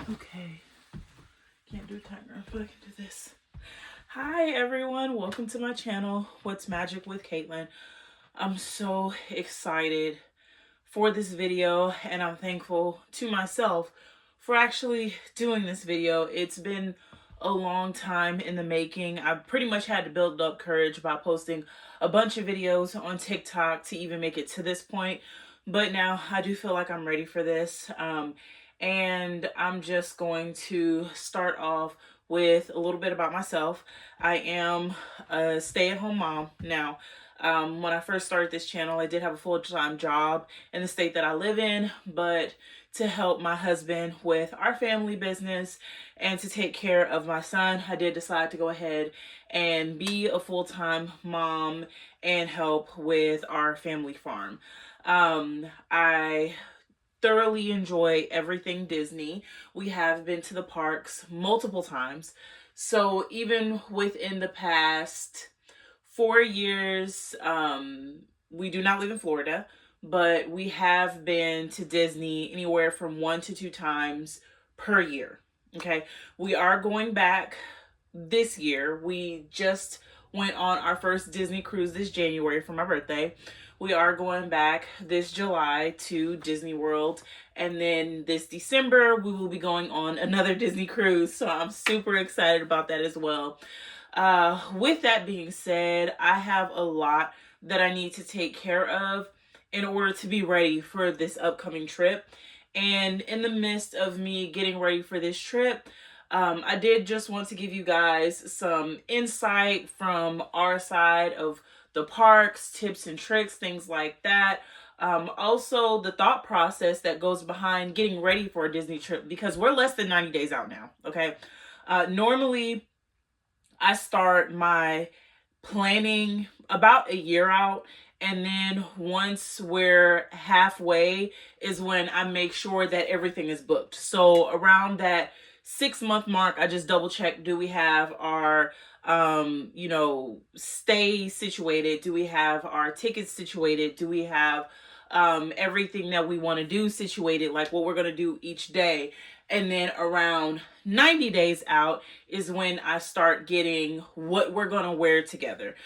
Okay, can't do a timer, but I can do this. Hi everyone, welcome to my channel, What's Magic with Caitlin. I'm so excited for this video and I'm thankful to myself for actually doing this video. It's been a long time in the making. I pretty much had to build up courage by posting a bunch of videos on TikTok to even make it to this point. But now I do feel like I'm ready for this. And I'm just going to start off with a little bit about myself. I am a stay-at-home mom now. When I first started this channel, I did have a full-time job in the state that I live in, but to help my husband with our family business and to take care of my son, I did decide to go ahead and be a full-time mom and help with our family farm. I thoroughly enjoy everything Disney. We have been to the parks multiple times. So even within the past 4 years, we do not live in Florida, but we have been to Disney anywhere from 1 to 2 times per year. Okay, we are going back this year. We just went on our first Disney cruise this January for my birthday. We are going back this July to Disney World, and then this December we will be going on another Disney cruise, so I'm super excited about that as well. With that being said, I have a lot that I need to take care of in order to be ready for this upcoming trip. And in the midst of me getting ready for this trip, I did just want to give you guys some insight from our side of the parks, tips and tricks, things like that. Also, the thought process that goes behind getting ready for a Disney trip, because we're less than 90 days out now, okay? Normally, I start my planning about a year out, and then once we're halfway is when I make sure that everything is booked. So around that 6 month mark, I just double check, do we have our stay situated? Do we have our tickets situated? Do we have everything that we want to do situated, like what we're going to do each day? And then around 90 days out is when I start getting what we're going to wear together.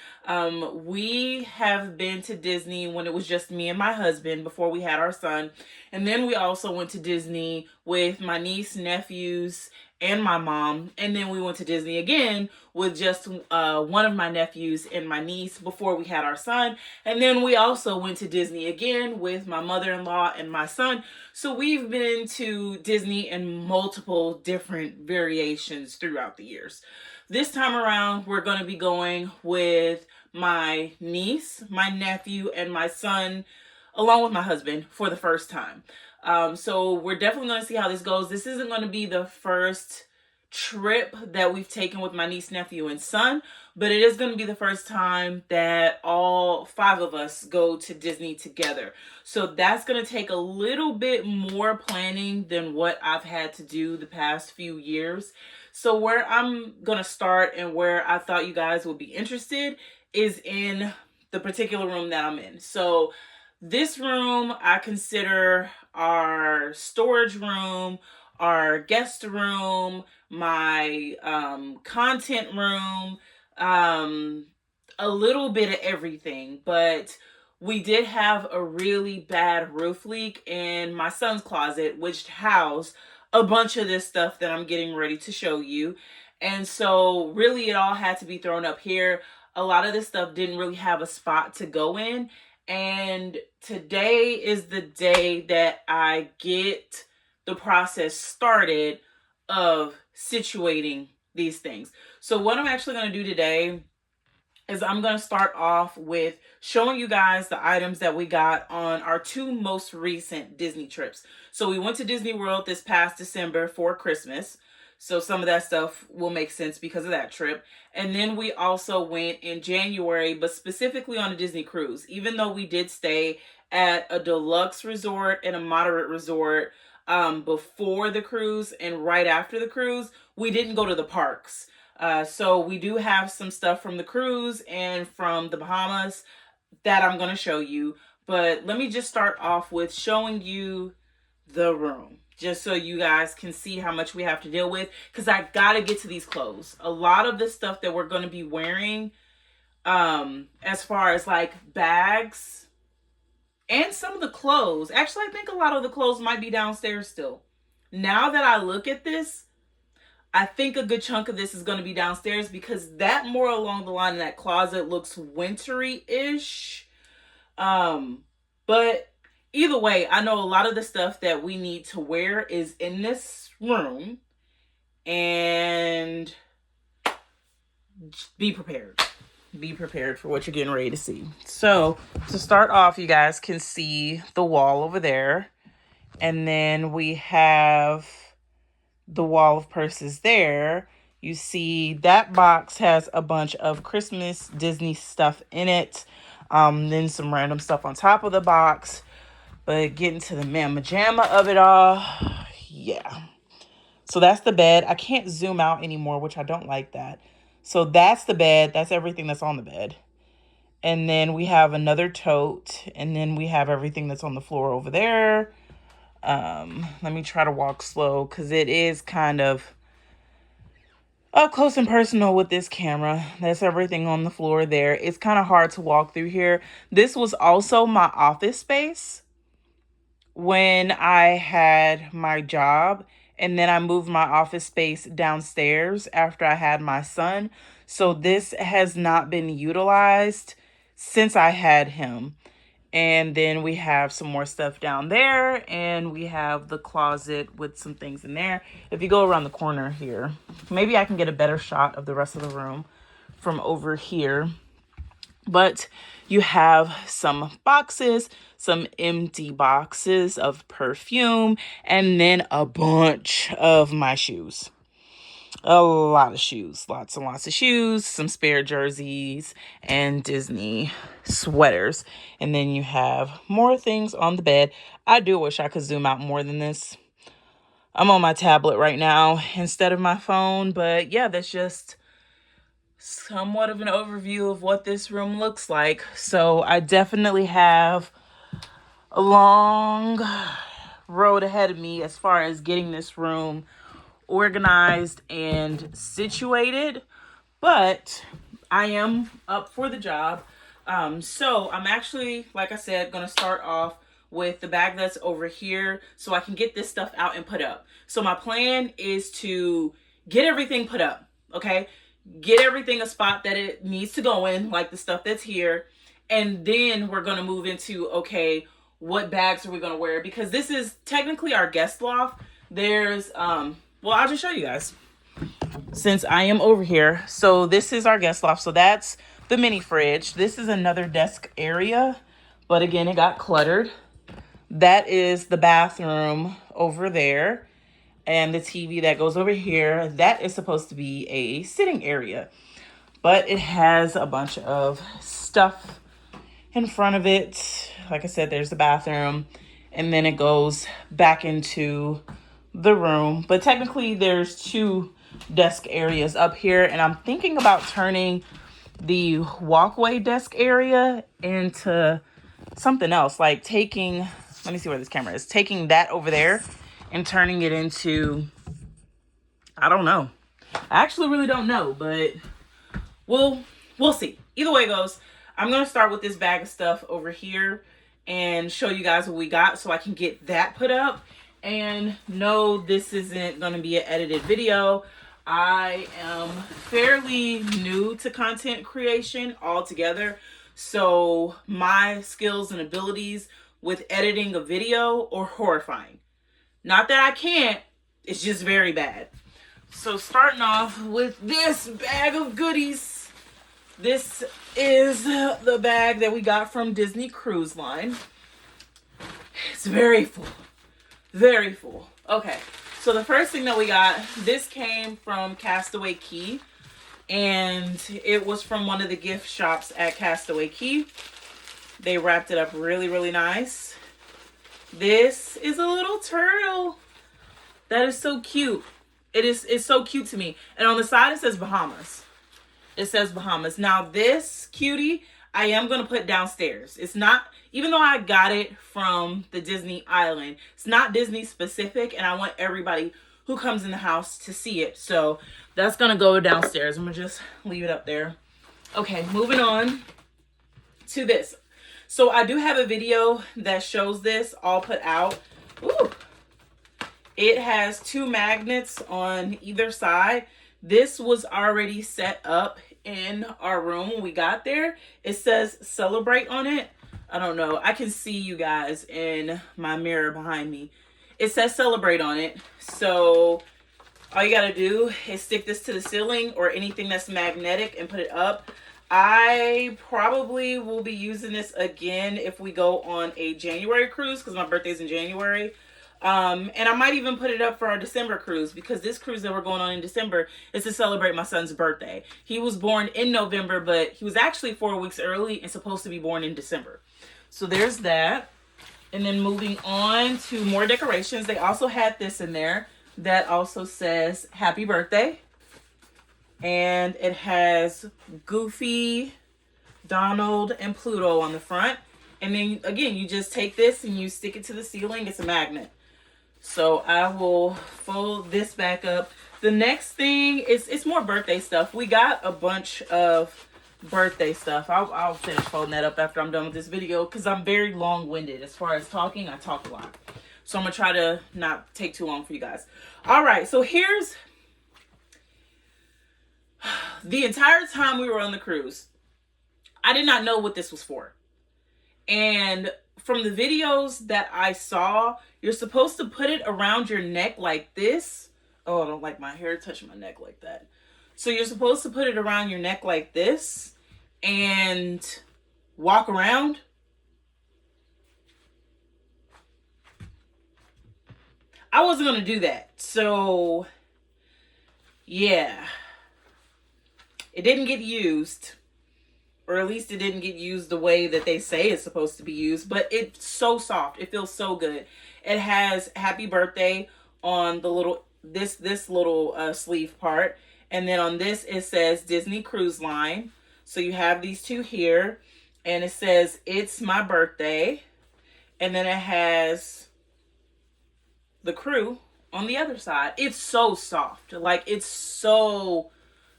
We have been to Disney when it was just me and my husband before we had our son. And then we also went to Disney with my niece, nephews, and my mom. And then we went to Disney again with just one of my nephews and my niece before we had our son. And then we also went to Disney again with my mother-in-law and my son. So we've been to Disney in multiple different variations throughout the years. This time around, we're going to be going with my niece, my nephew, and my son, along with my husband, for the first time. So we're definitely going to see how this goes. This isn't going to be the first trip that we've taken with my niece, nephew, and son, but it is going to be the first time that all 5 of us go to Disney together. So that's going to take a little bit more planning than what I've had to do the past few years. So where I'm going to start and where I thought you guys would be interested is in the particular room that I'm in. So this room I consider our storage room, our guest room, my content room, a little bit of everything. But we did have a really bad roof leak in my son's closet, which housed a bunch of this stuff that I'm getting ready to show you. And so really it all had to be thrown up here. A lot of this stuff didn't really have a spot to go in. And today is the day that I get the process started of situating these things. So what I'm actually going to do today is I'm going to start off with showing you guys the items that we got on our 2 most recent Disney trips. So we went to Disney World this past December for Christmas. So some of that stuff will make sense because of that trip. And then we also went in January, but specifically on a Disney cruise. Even though we did stay at a deluxe resort and a moderate resort before the cruise and right after the cruise, we didn't go to the parks. So we do have some stuff from the cruise and from the Bahamas that I'm going to show you. But let me just start off with showing you the room. just so you guys can see how much we have to deal with, because I gotta get to these clothes. A lot of the stuff that we're going to be wearing, as far as like bags and some of the clothes, actually I think a lot of the clothes might be downstairs still. Now that I look at this, I think a good chunk of this is going to be downstairs, because that more along the line in that closet looks wintry-ish. But either way, I know a lot of the stuff that we need to wear is in this room, and be prepared. Be prepared for what you're getting ready to see. So to start off, you guys can see the wall over there, and then we have the wall of purses there. You see that box has a bunch of Christmas Disney stuff in it. Then some random stuff on top of the box. But getting to the mamma jamma of it all, yeah. So that's the bed. I can't zoom out anymore, which I don't like that. So that's the bed. That's everything that's on the bed. And then we have another tote. And then we have everything that's on the floor over there. Let me try to walk slow, because it is kind of up close and personal with this camera. That's everything on the floor there. It's kind of hard to walk through here. This was also my office space when I had my job, and then I moved my office space downstairs after I had my son. So this has not been utilized since I had him. And then we have some more stuff down there, and we have the closet with some things in there. If you go around the corner here, maybe I can get a better shot of the rest of the room from over here. But you have some boxes, some empty boxes of perfume, and then a bunch of my shoes. A lot of shoes, lots and lots of shoes, some spare jerseys, and Disney sweaters. And then you have more things on the bed. I do wish I could zoom out more than this. I'm on my tablet right now instead of my phone, but yeah, that's just somewhat of an overview of what this room looks like. So I definitely have a long road ahead of me as far as getting this room organized and situated, but I am up for the job. So I'm actually, like I said, going to start off with the bag that's over here so I can get this stuff out and put up. So my plan is to get everything put up, okay? Get everything a spot that it needs to go in, like the stuff that's here. And then we're going to move into, okay, what bags are we going to wear? Because this is technically our guest loft. There's, well, I'll just show you guys since I am over here. So this is our guest loft. So that's the mini fridge. This is another desk area, but again, it got cluttered. That is the bathroom over there, and the TV that goes over here. That is supposed to be a sitting area, but it has a bunch of stuff in front of it. Like I said, there's the bathroom, and then it goes back into the room. But technically there's two desk areas up here, and I'm thinking about turning the walkway desk area into something else, like taking, let me see where this camera is, taking that over there and turning it into, I don't know. I actually really don't know, but we'll see. Either way it goes, I'm going to start with this bag of stuff over here and show you guys what we got so I can get that put up. And no, this isn't going to be an edited video. I am fairly new to content creation altogether. So my skills and abilities with editing a video are horrifying. Not that I can't, it's just very bad. So starting off with this bag of goodies. This is the bag that we got from Disney Cruise Line. It's very full. Very full. Okay, so the first thing that we got, this came from Castaway Cay, and it was from one of the gift shops at Castaway Cay. They wrapped it up really, really nice. This is a little turtle. That is so cute. It's so cute to me. And on the side it says Bahamas. It says Bahamas. Now this cutie, I am going to put downstairs. It's not, even though I got it from the Disney Island, it's not Disney specific, and I want everybody who comes in the house to see it. So that's going to go downstairs. I'm going to just leave it up there. Okay, moving on to this. So I do have a video that shows this all put out. Ooh. It has 2 magnets on either side. This was already set up in our room when we got there. It says celebrate on it. I don't know. I can see you guys in my mirror behind me. It says celebrate on it. So all you got to do is stick this to the ceiling or anything that's magnetic and put it up. I probably will be using this again if we go on a January cruise, because my birthday's in January. And I might even put it up for our December cruise, because this cruise that we're going on in December is to celebrate my son's birthday. He was born in November, but he was actually 4 weeks early and supposed to be born in December. So there's that. And then moving on to more decorations. They also had this in there that also says happy birthday. And it has Goofy, Donald, and Pluto on the front. And then again, you just take this and you stick it to the ceiling. It's a magnet. So I will fold this back up. The next thing is, it's more birthday stuff. We got a bunch of birthday stuff. I'll finish folding that up after I'm done with this video, because I'm very long-winded. As far as talking, I talk a lot. So I'm going to try to not take too long for you guys. All right, so here's the entire time we were on the cruise, I did not know what this was for. And from the videos that I saw, you're supposed to put it around your neck like this. Oh, I don't like my hair touching my neck like that. So you're supposed to put it around your neck like this and walk around. I wasn't going to do that. So, yeah. It didn't get used. Or at least it didn't get used the way that they say it's supposed to be used. But it's so soft. It feels so good. It has happy birthday on the little, this little sleeve part. And then on this, it says Disney Cruise Line. So you have these 2 here. And it says, it's my birthday. And then it has the crew on the other side. It's so soft. Like, it's so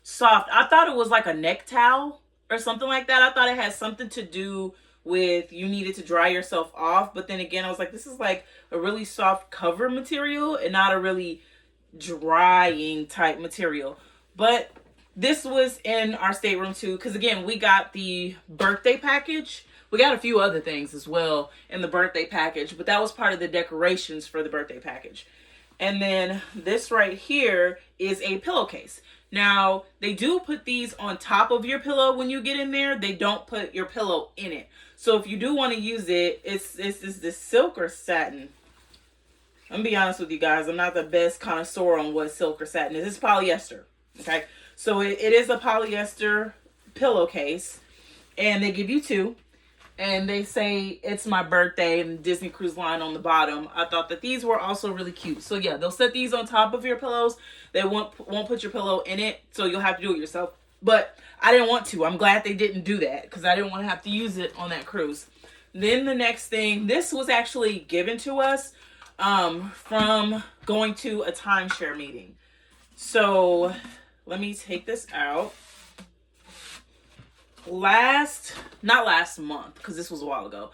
soft. I thought it was like a neck towel or something like that. I thought it had something to do with you needed to dry yourself off. But then again, I was like, this is like a really soft cover material and not a really drying type material. But this was in our stateroom too, because again, we got the birthday package. We got a few other things as well in the birthday package, but that was part of the decorations for the birthday package. And then this right here is a pillowcase. Now, they do put these on top of your pillow when you get in there. They don't put your pillow in it. So if you do want to use it, it's this silk or satin. I'm going to be honest with you guys. I'm not the best connoisseur on what silk or satin is. It's polyester. Okay. So it is a polyester pillowcase. And they give you 2. And they say it's my birthday and Disney Cruise Line on the bottom. I thought that these were also really cute. So yeah, they'll set these on top of your pillows. They won't put your pillow in it, so you'll have to do it yourself. But I didn't want to. I'm glad they didn't do that, because I didn't want to have to use it on that cruise. Then the next thing, this was actually given to us from going to a timeshare meeting. So let me take this out. Not last month, because this was a while ago,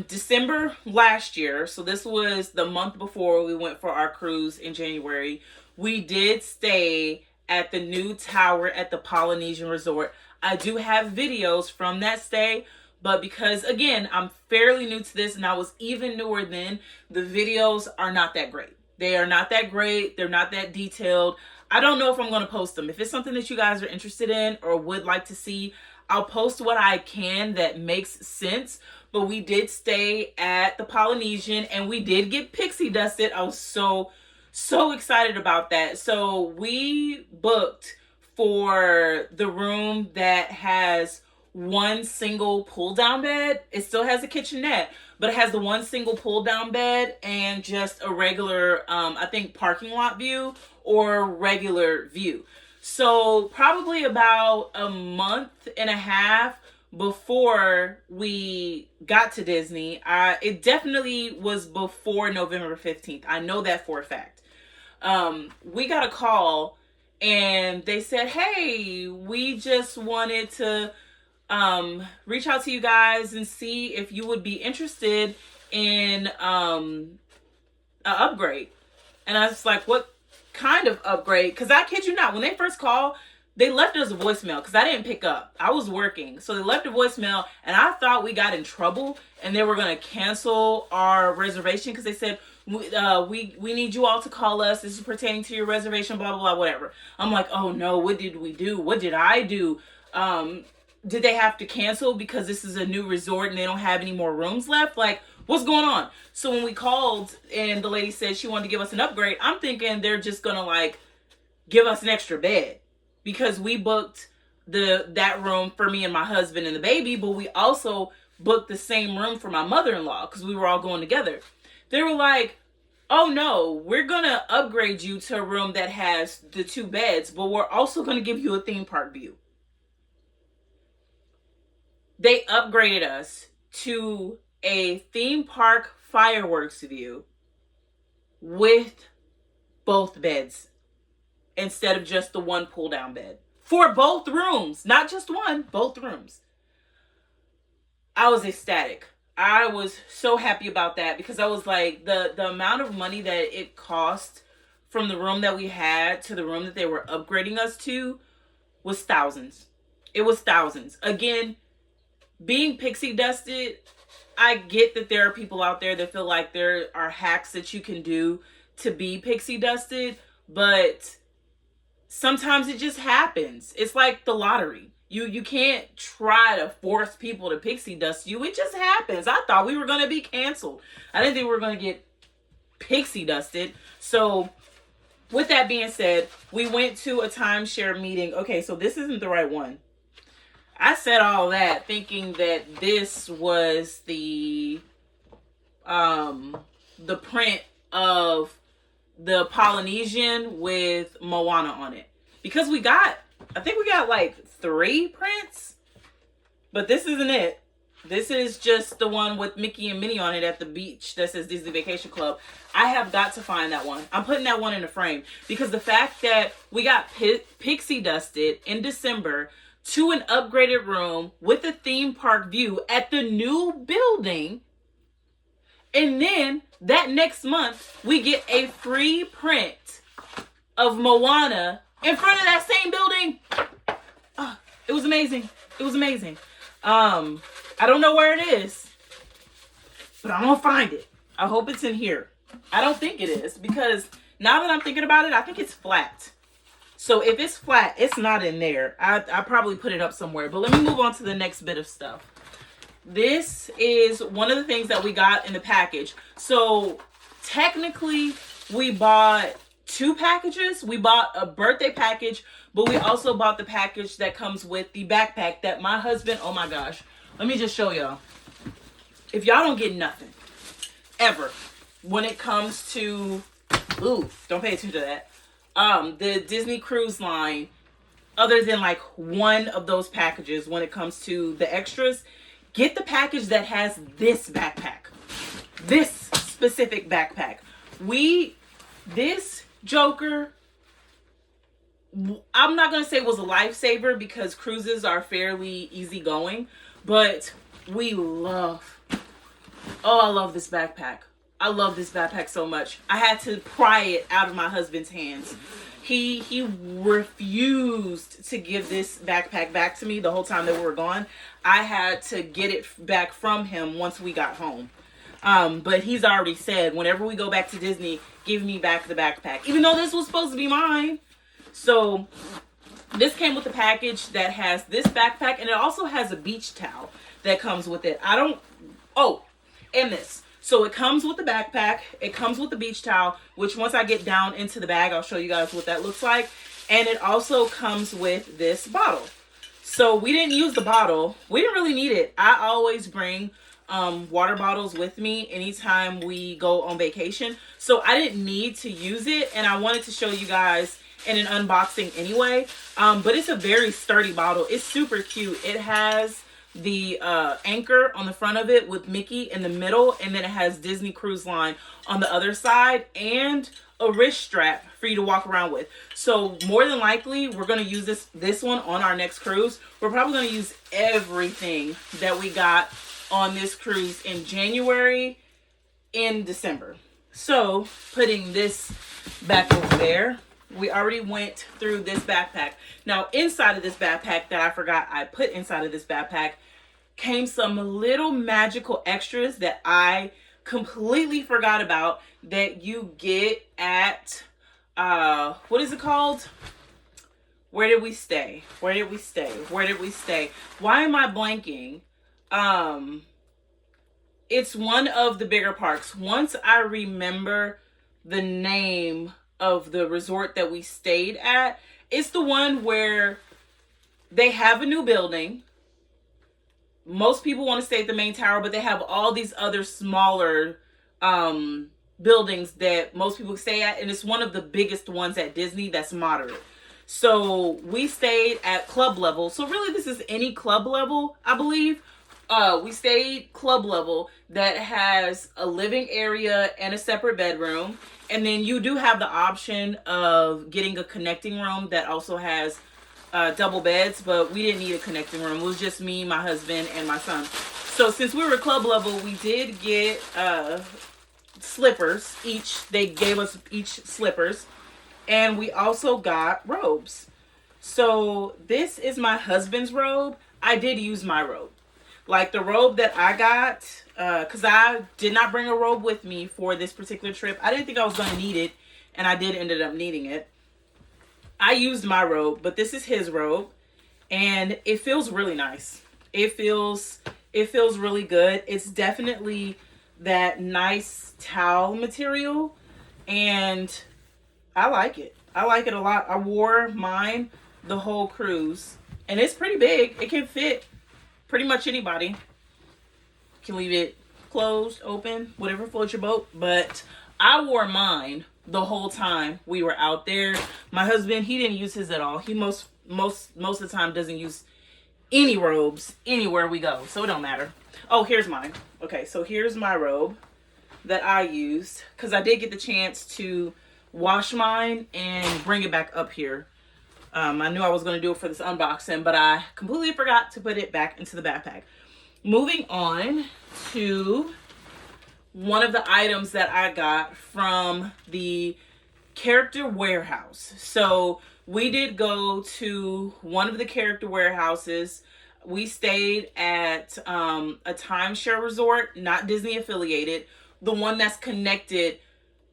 December last year, so this was the month before we went for our cruise in January, we did stay at the new tower at the Polynesian Resort. I do have videos from that stay, but because again, I'm fairly new to this and I was even newer then, the videos are not that great. They are not that great. They're not that detailed. I don't know if I'm going to post them. If it's something that you guys are interested in or would like to see, I'll post what I can that makes sense. But we did stay at the Polynesian and we did get pixie dusted. I was so excited about that. So we booked for the room that has one single pull down bed. It still has a kitchenette, but it has the one single pull down bed and just a regular, I think parking lot view or regular view. So probably about a month and a half before we got to Disney. It definitely was before November 15th. I know that for a fact. We got a call and they said, hey, we just wanted to reach out to you guys and see if you would be interested in an upgrade. And I was like, what kind of upgrade? Because I kid you not, when they first called, they left us a voicemail because I didn't pick up. I was working. So they left a voicemail and I thought we got in trouble and they were going to cancel our reservation because they said, we need you all to call us. This is pertaining to your reservation, blah, blah, blah, whatever. I'm like, oh no, what did we do? What did I do? Did they have to cancel because this is a new resort and they don't have any more rooms left? Like, what's going on? So when we called and the lady said she wanted to give us an upgrade, I'm thinking they're just going to like give us an extra bed because we booked that room for me and my husband and the baby, but we also booked the same room for my mother-in-law because we were all going together. They were like, oh no, we're going to upgrade you to a room that has the 2 beds, but we're also going to give you a theme park view. They upgraded us to a theme park fireworks view with both beds instead of just the one pull down bed for both rooms, not just one, both rooms. I was ecstatic. I was so happy about that because I was like, the amount of money that it cost from the room that we had to the room that they were upgrading us to was thousands. It was thousands. Again, being pixie dusted, I get that there are people out there that feel like there are hacks that you can do to be pixie dusted, but sometimes it just happens. It's like the lottery. You can't try to force people to pixie dust you. It just happens. I thought we were going to be canceled. I didn't think we were going to get pixie dusted. So with that being said, we went to a timeshare meeting. Okay, so this isn't the right one. I said all that thinking that this was the print of the Polynesian with Moana on it. Because I think we got like 3 prints, but this isn't it. This is just the one with Mickey and Minnie on it at the beach that says Disney Vacation Club. I have got to find that one. I'm putting that one in a frame because the fact that we got pixie dusted in December to an upgraded room with a theme park view at the new building. And then that next month, we get a free print of Moana in front of that same building. Oh, it was amazing. It was amazing. I don't know where it is, but I'm going to find it. I hope it's in here. I don't think it is because now that I'm thinking about it, I think it's flat. So if it's flat, it's not in there. I probably put it up somewhere. But let me move on to the next bit of stuff. This is one of the things that we got in the package. So technically, we bought 2 packages. We bought a birthday package, but we also bought the package that comes with the backpack that my husband, oh my gosh. Let me just show y'all. If y'all don't get nothing, ever, when it comes to, ooh, don't pay attention to that. The Disney Cruise Line, other than like one of those packages when it comes to the extras, get the package that has this backpack. This specific backpack. This Joker, I'm not going to say it was a lifesaver because cruises are fairly easygoing, but I love this backpack. I love this backpack so much. I had to pry it out of my husband's hands. He refused to give this backpack back to me the whole time that we were gone. I had to get it back from him once we got home. But he's already said, whenever we go back to Disney, give me back the backpack. Even though this was supposed to be mine. So this came with a package that has this backpack. And it also has a beach towel that comes with it. And this. So it comes with the backpack, it comes with the beach towel, which once I get down into the bag, I'll show you guys what that looks like. And it also comes with this bottle. So we didn't use the bottle. We didn't really need it. I always bring water bottles with me anytime we go on vacation. So I didn't need to use it. And I wanted to show you guys in an unboxing anyway. But it's a very sturdy bottle. It's super cute. It has the anchor on the front of it with Mickey in the middle, and then it has Disney Cruise Line on the other side, and a wrist strap for you to walk around with. So more than likely, we're going to use this one on our next cruise. We're probably going to use everything that we got on this cruise in January, in December. So putting this back over there, we already went through this backpack. Now inside of this backpack that I forgot I put inside of this backpack came some little magical extras that I completely forgot about, that you get at what is it called? Where did we stay? Why am I blanking? It's one of the bigger parks. Once I remember the name of the resort that we stayed at, it's the one where they have a new building. Most people want to stay at the main tower, but they have all these other smaller buildings that most people stay at, and it's one of the biggest ones at Disney that's moderate. So we stayed at club level. So really this is any club level, I believe. We stayed club level that has a living area and a separate bedroom. And then you do have the option of getting a connecting room that also has double beds, but we didn't need a connecting room. It was just me, my husband, and my son. So since we were club level, we did get slippers each. They gave us each slippers. And we also got robes. So this is my husband's robe. I did use my robe. Like the robe that I got, because I did not bring a robe with me for this particular trip. I didn't think I was going to need it, and I did ended up needing it. I used my robe, but this is his robe, and it feels really nice. It feels really good. It's definitely that nice towel material, and I like it. I like it a lot. I wore mine the whole cruise, and it's pretty big. It can fit pretty much anybody. You can leave it closed, open, whatever floats your boat. But I wore mine the whole time we were out there. My husband, he didn't use his at all. He most of the time doesn't use any robes anywhere we go, so it don't matter. Oh, here's mine. Okay, so here's my robe that I used, because I did get the chance to wash mine and bring it back up here. I knew I was going to do it for this unboxing, but I completely forgot to put it back into the backpack. Moving on to one of the items that I got from the character warehouse. So we did go to one of the character warehouses. We stayed at a timeshare resort, not Disney affiliated, the one that's connected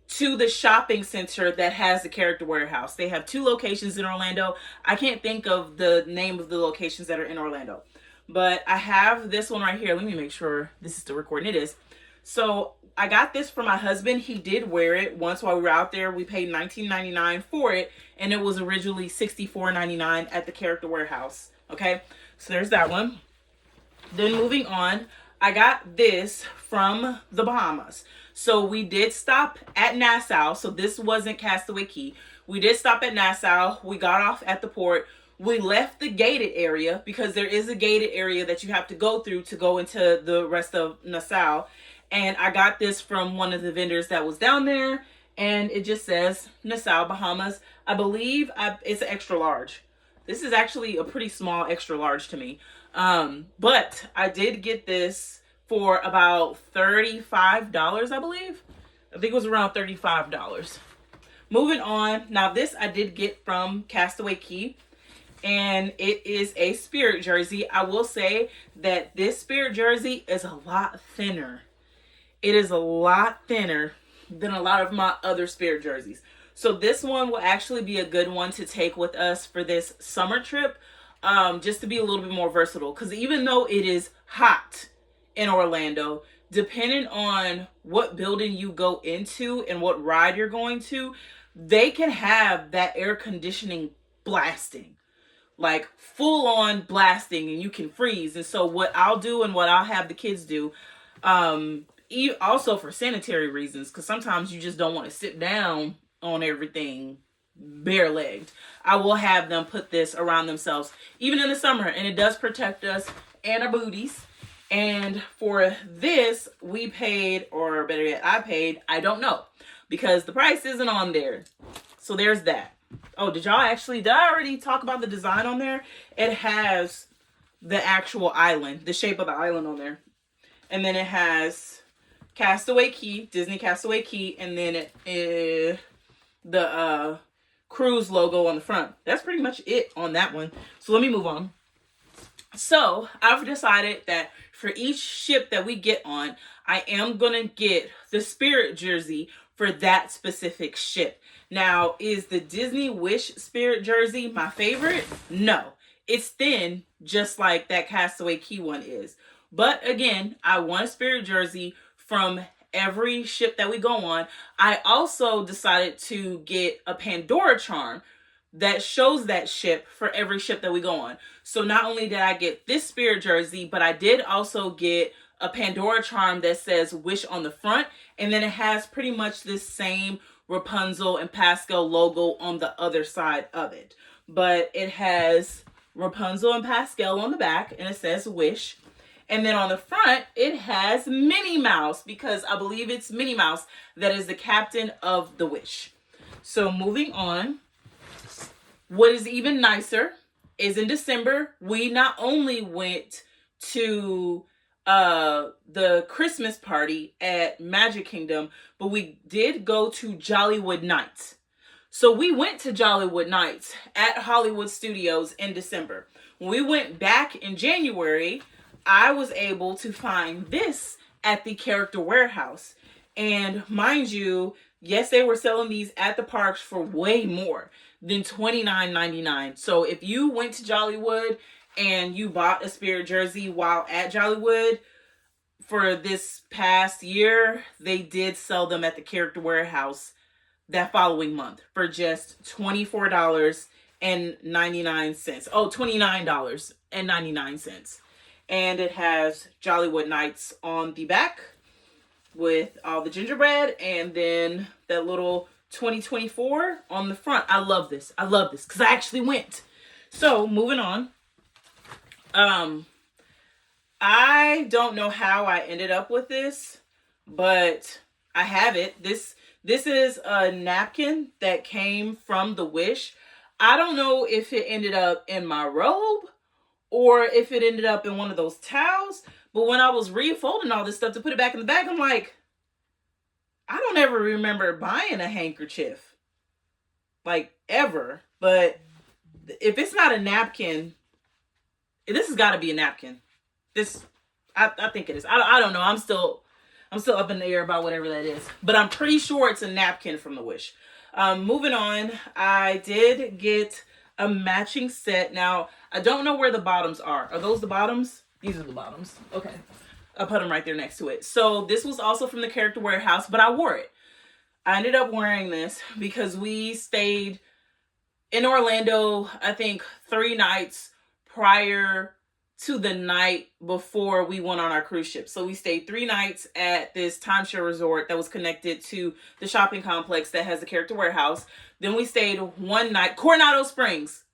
to the shopping center that has the character warehouse. They have 2 locations in Orlando. I can't think of the name of the locations that are in Orlando, but I have this one right here. Let me make sure this is still recording. It is. So I got this for my husband. He did wear it once while we were out there. We paid $19.99 for it, and it was originally $64.99 at the character warehouse. Okay, so there's that one. Then moving on, I got this from the Bahamas. So we did stop at Nassau. So this wasn't Castaway Cay. We did stop at Nassau. We got off at the port. We left the gated area, because there is a gated area that you have to go through to go into the rest of Nassau. And I got this from one of the vendors that was down there, and it just says Nassau, Bahamas. I believe it's an extra large. This is actually a pretty small extra large to me. But I did get this for about $35, I believe. I think it was around $35. Moving on. Now this I did get from Castaway Cay, and it is a Spirit jersey. I will say that this Spirit jersey is a lot thinner. It is a lot thinner than a lot of my other Spirit jerseys. So this one will actually be a good one to take with us for this summer trip, just to be a little bit more versatile. Because even though it is hot in Orlando, depending on what building you go into and what ride you're going to, they can have that air conditioning blasting, like full on blasting, and you can freeze. And so what I'll do, and what I'll have the kids do, also for sanitary reasons, because sometimes you just don't want to sit down on everything bare-legged, I will have them put this around themselves even in the summer, and it does protect us and our booties. And for this, we paid, or better yet, I paid, I don't know, because the price isn't on there. So there's that. Oh, did I already talk about the design on there? It has the actual island, the shape of the island on there. And then it has Castaway Key, Disney Castaway Key, and then the cruise logo on the front. That's pretty much it on that one. So let me move on. So I've decided that for each ship that we get on, I am going to get the Spirit jersey for that specific ship. Now, is the Disney Wish Spirit jersey my favorite? No. It's thin, just like that Castaway Key one is. But again, I want a Spirit jersey from every ship that we go on. I also decided to get a Pandora charm that shows that ship for every ship that we go on. So not only did I get this Spirit jersey, but I did also get a Pandora charm that says Wish on the front. And then it has pretty much this same Rapunzel and Pascal logo on the other side of it. But it has Rapunzel and Pascal on the back, and it says Wish. And then on the front, it has Minnie Mouse, because I believe it's Minnie Mouse that is the captain of the Wish. So moving on, what is even nicer is in December, we not only went to the Christmas party at Magic Kingdom, but we did go to Jollywood Nights. So we went to Jollywood Nights at Hollywood Studios in December. When we went back in January, I was able to find this at the Character Warehouse. And mind you, yes, they were selling these at the parks for way more than $29.99. So if you went to Jollywood and you bought a Spirit jersey while at Jollywood for this past year, they did sell them at the Character Warehouse that following month for just $24.99. Oh, $29.99. And it has Jollywood Nights on the back with all the gingerbread, and then that little 2024 on the front. I love this. I love this because I actually went. So moving on. I don't know how I ended up with this, but I have it. This is a napkin that came from the Wish. I don't know if it ended up in my robe or if it ended up in one of those towels. But when I was refolding all this stuff to put it back in the bag, I'm like, I don't ever remember buying a handkerchief. Like, ever. But if it's not a napkin, this has got to be a napkin. I think it is. I don't know. I'm still up in the air about whatever that is. But I'm pretty sure it's a napkin from the Wish. Moving on, I did get a matching set. Now, I don't know where the bottoms are. Are those the bottoms? These are the bottoms. Okay. I put them right there next to it. So this was also from the Character Warehouse, but I wore it. I ended up wearing this because we stayed in Orlando, I think 3 nights prior to the night before we went on our cruise ship. So we stayed 3 nights at this timeshare resort that was connected to the shopping complex that has the Character Warehouse. Then we stayed 1 night, Coronado Springs.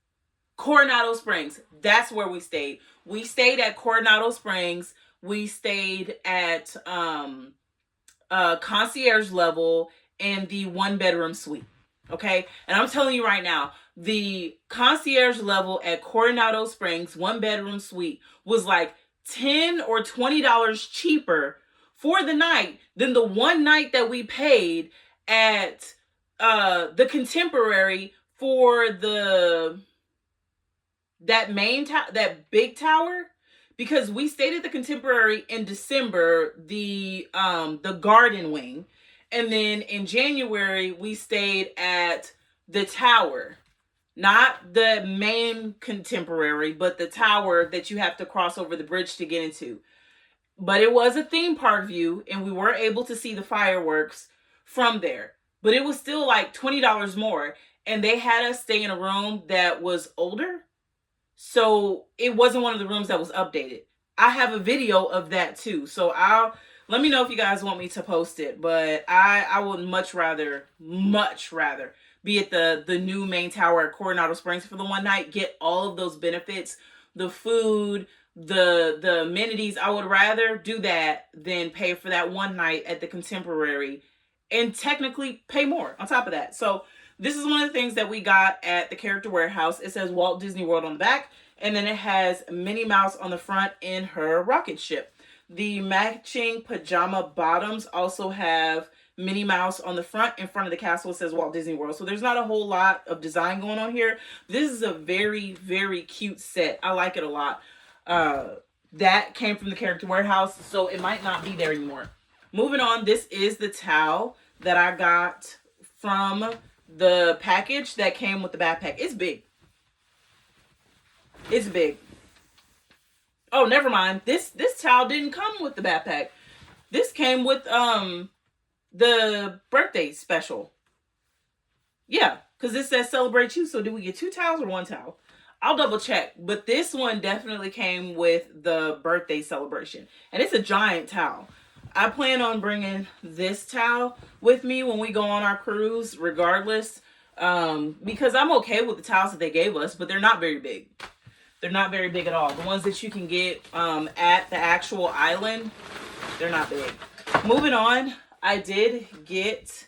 That's where we stayed. We stayed at Coronado Springs. We stayed at concierge level in the 1-bedroom suite. Okay. And I'm telling you right now, the concierge level at Coronado Springs 1-bedroom suite was like $10 or $20 cheaper for the night than the one night that we paid at the Contemporary for that big tower, because we stayed at the Contemporary in December, the garden wing, and then in January we stayed at the tower. Not the main Contemporary, but the tower that you have to cross over the bridge to get into. But it was a theme park view, and we were able to see the fireworks from there. But it was still like $20 more. And they had us stay in a room that was older. So it wasn't one of the rooms that was updated. I have a video of that too. So let me know if you guys want me to post it. But I would much rather be at the new main tower at Coronado Springs for the one night, get all of those benefits, the food, the amenities. I would rather do that than pay for that one night at the Contemporary and technically pay more on top of that. So this is one of the things that we got at the Character Warehouse. It says Walt Disney World on the back, and then it has Minnie Mouse on the front in her rocket ship. The matching pajama bottoms also have Minnie Mouse on the front. In front of the castle, it says Walt Disney World. So there's not a whole lot of design going on here. This is a very, very cute set. I like it a lot. That came from the Character Warehouse, so it might not be there anymore. Moving on, this is the towel that I got from the package that came with the backpack. It's big. It's big. Oh, never mind. This towel didn't come with the backpack. This came with the birthday special. Yeah, because it says celebrate you. So do we get 2 towels or 1 towel? I'll double check. But this one definitely came with the birthday celebration. And it's a giant towel. I plan on bringing this towel with me when we go on our cruise, regardless. Because I'm okay with the towels that they gave us, but they're not very big. They're not very big at all. The ones that you can get at the actual island, they're not big. Moving on, I did get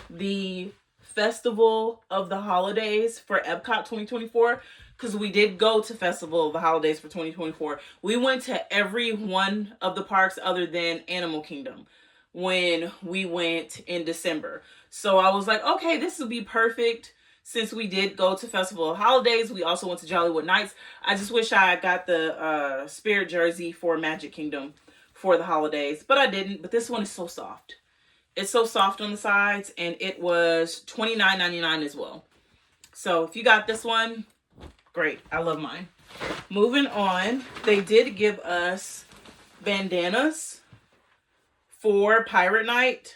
the Festival of the Holidays for Epcot 2024, because we did go to Festival of the Holidays for 2024. We went to every one of the parks other than Animal Kingdom when we went in December. So I was like, okay, this would be perfect. Since we did go to Festival of Holidays, we also went to Jollywood Nights. I just wish I got the Spirit jersey for Magic Kingdom for the holidays, but I didn't. But this one is so soft. It's so soft on the sides, and it was $29.99 as well. So if you got this one, great. I love mine. Moving on, they did give us bandanas for Pirate Night.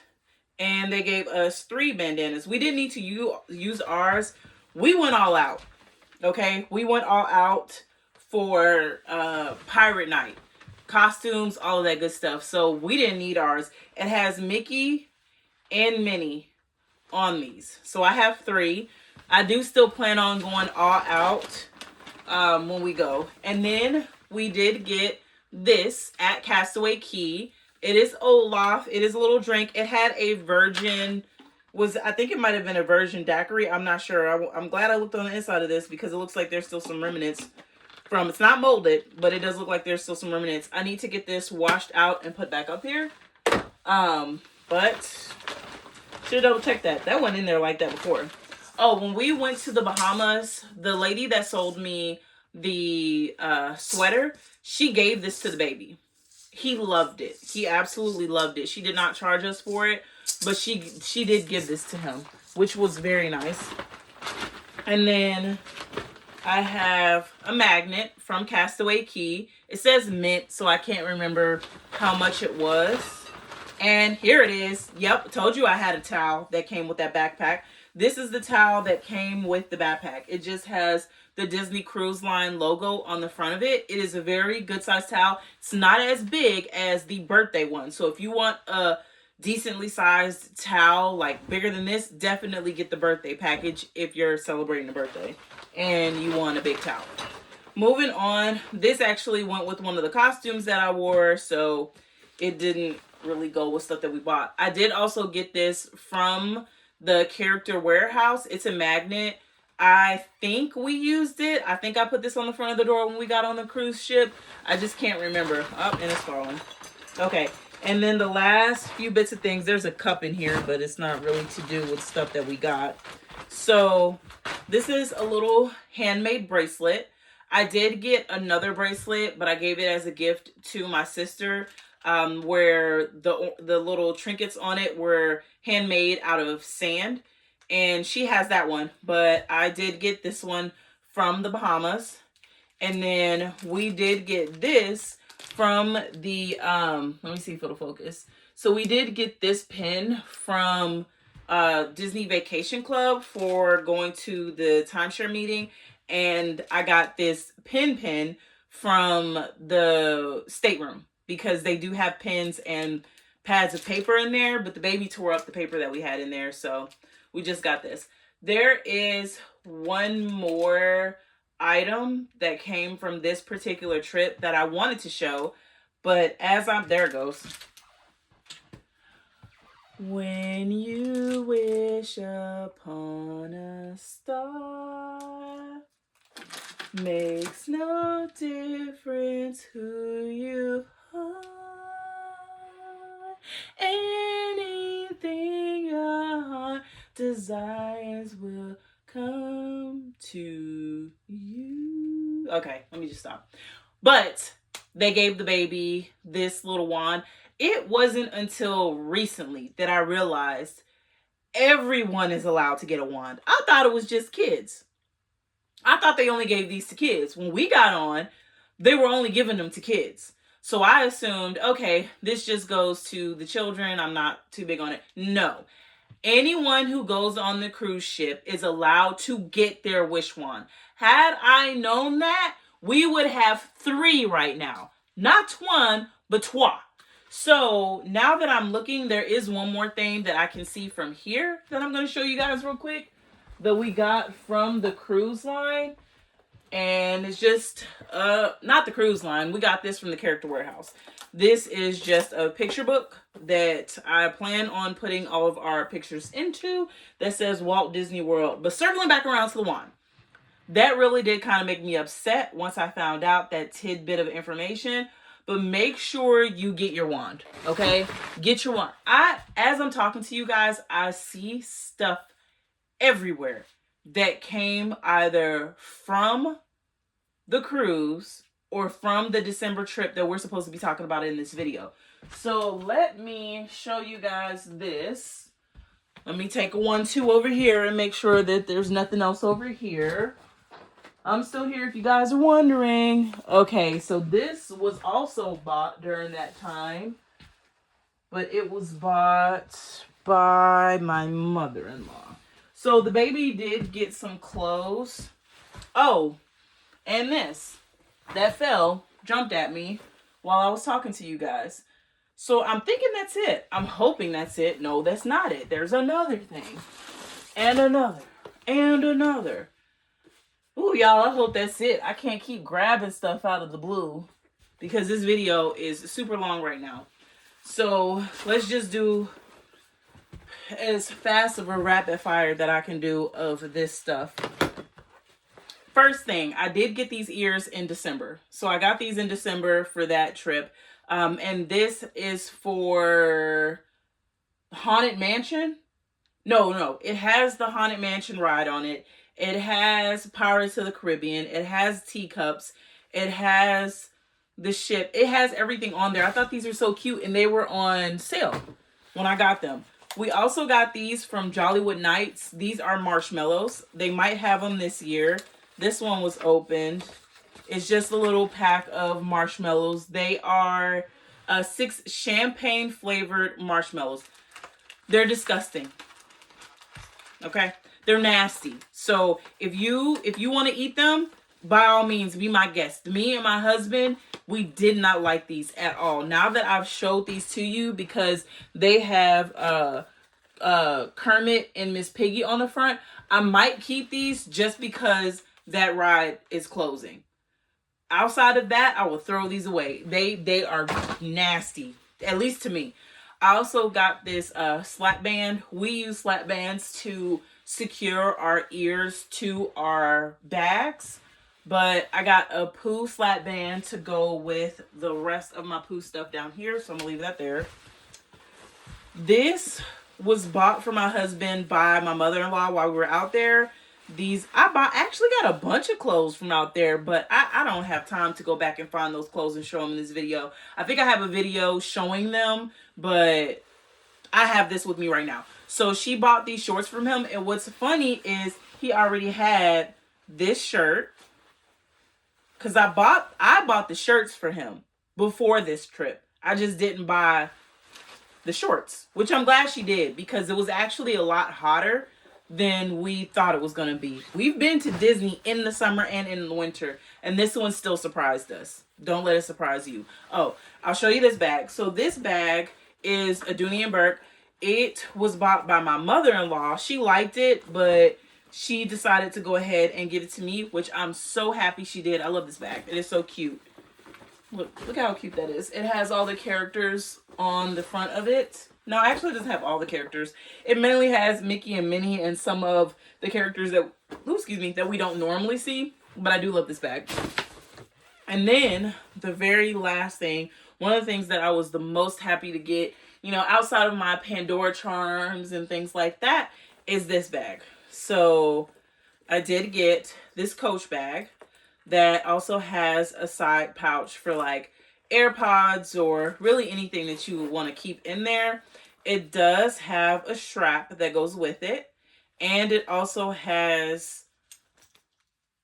And they gave us 3 bandanas. We didn't need to use ours. We went all out. Okay? We went all out for Pirate Night. Costumes, all of that good stuff. So we didn't need ours. It has Mickey and Minnie on these. So I have 3. I do still plan on going all out when we go. And then we did get this at Castaway Cay. It is Olaf. It is a little drink. It had a virgin, I think it might have been a virgin daiquiri. I'm not sure. I'm glad I looked on the inside of this because it looks like there's still some remnants from, it's not molded, but it does look like there's still some remnants. I need to get this washed out and put back up here. But should double check that. That went in there like that before. Oh, when we went to the Bahamas, the lady that sold me the sweater, she gave this to the baby. He loved it. He absolutely loved it. She did not charge us for it, but she did give this to him, which was very nice. And then I have a magnet from Castaway Cay. It says mint, so I can't remember how much it was. And here it is. Yep, told you I had a towel that came with that backpack. This is the towel that came with the backpack. It just has the Disney Cruise Line logo on the front of it. It is a very good size towel. It's not as big as the birthday one. So if you want a decently sized towel, like bigger than this, definitely get the birthday package if you're celebrating a birthday and you want a big towel. Moving on, this actually went with one of the costumes that I wore, so it didn't really go with stuff that we bought. I did also get this from the Character Warehouse. It's a magnet. I think we used it. I think I put this on the front of the door when we got on the cruise ship. I just can't remember. Oh, and it's falling. Okay. And then the last few bits of things. There's a cup in here, but it's not really to do with stuff that we got. So this is a little handmade bracelet. I did get another bracelet, but I gave it as a gift to my sister, where the little trinkets on it were handmade out of sand. And she has that one, but I did get this one from the Bahamas. And then we did get this from the, let me see if it'll focus. So we did get this pin from Disney Vacation Club for going to the timeshare meeting. And I got this pin from the stateroom because they do have pins and pads of paper in there, but the baby tore up the paper that we had in there. So we just got this. There is one more item that came from this particular trip that I wanted to show, but there it goes. When you wish upon a star, makes no difference who you are. Anything your heart desires will come to you. Okay, let me just stop. But they gave the baby this little wand. It wasn't until recently that I realized everyone is allowed to get a wand. I thought it was just kids. I thought they only gave these to kids. When we got on, they were only giving them to kids. So I assumed, okay, this just goes to the children. I'm not too big on it. No. Anyone who goes on the cruise ship is allowed to get their wish wand. Had I known that, we would have 3 right now. Not one, but trois. So now that I'm looking, there is one more thing that I can see from here that I'm going to show you guys real quick that we got from the cruise line. And it's just, not the cruise line. We got this from the Character Warehouse. This is just a picture book that I plan on putting all of our pictures into that says Walt Disney World. But circling back around to the wand, that really did kind of make me upset once I found out that tidbit of information. But make sure you get your wand, okay? Get your wand. As I'm talking to you guys, I see stuff everywhere that came either from the cruise or from the December trip that we're supposed to be talking about in this video. So let me show you guys this. Let me take a 1-2 over here and make sure that there's nothing else over here. I'm still here if you guys are wondering. Okay, so this was also bought during that time, but it was bought by my mother-in-law. So the baby did get some clothes. Oh, and this. That jumped at me while I was talking to you guys. So I'm thinking that's it. I'm hoping that's it. No, that's not it. There's another thing. And another. And another. Ooh, y'all, I hope that's it. I can't keep grabbing stuff out of the blue because this video is super long right now. So let's just do as fast of a rapid fire that I can do of this stuff. First thing, I did get these ears in December. So I got these in December for that trip. And this is for Haunted Mansion. No, it has the Haunted Mansion ride on it. It has Pirates of the Caribbean. It has teacups. It has the ship. It has everything on there. I thought these were so cute and they were on sale when I got them. We also got these from Jollywood Nights. These are marshmallows. They might have them this year. This one was opened. It's just a little pack of marshmallows. They are 6 champagne flavored marshmallows. They're disgusting. Okay? They're nasty. So if you want to eat them, by all means, be my guest. Me and my husband, we did not like these at all. Now that I've showed these to you, because they have Kermit and Miss Piggy on the front, I might keep these just because that ride is closing. Outside of that, I will throw these away. They are nasty, at least to me. I also got this slap band. We use slap bands to secure our ears to our bags, but I got a Pooh slap band to go with the rest of my Pooh stuff down here, so I'm gonna leave that there. This was bought for my husband by my mother-in-law while we were out there. Actually got a bunch of clothes from out there, but I don't have time to go back and find those clothes and show them in this video. I think I have a video showing them, but I have this with me right now. So she bought these shorts from him, and what's funny is he already had this shirt, because I bought the shirts for him before this trip. I just didn't buy the shorts, which I'm glad she did, because it was actually a lot hotter than we thought it was going to be. We've been to Disney in the summer and in the winter, and this one still surprised us. Don't let it surprise you. Oh, I'll show you this bag. So this bag is a Dooney & Burke. It was bought by my mother-in-law. She liked it, but she decided to go ahead and give it to me, which I'm so happy she did. I love this bag. It is so cute. Look how cute that is. It has all the characters on the front of it. No, actually it doesn't have all the characters. It mainly has Mickey and Minnie and some of the characters that, that we don't normally see. But I do love this bag. And then the very last thing, one of the things that I was the most happy to get, outside of my Pandora charms and things like that, is this bag. So I did get this Coach bag that also has a side pouch for like AirPods or really anything that you would want to keep in there. It does have a strap that goes with it, and it also has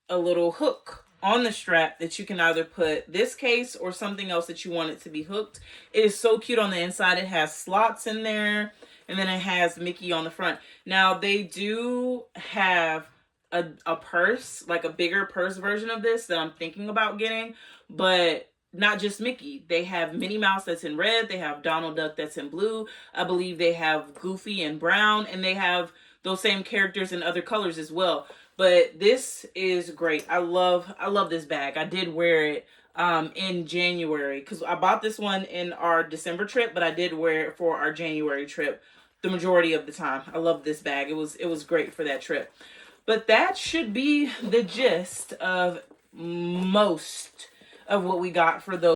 a little hook on the strap that you can either put this case or something else that you want it to be hooked. It is so cute on the inside. It has slots in there, and then it has Mickey on the front. Now they do have a purse, like a bigger purse version of this that I'm thinking about getting, but not just Mickey. They have Minnie Mouse that's in red. They have Donald Duck that's in blue. I believe they have Goofy in brown, and they have those same characters in other colors as well. But this is great. I love this bag. I did wear it in January because I bought this one in our December trip, but I did wear it for our January trip the majority of the time. I love this bag. It was great for that trip. But that should be the gist of most of what we got for those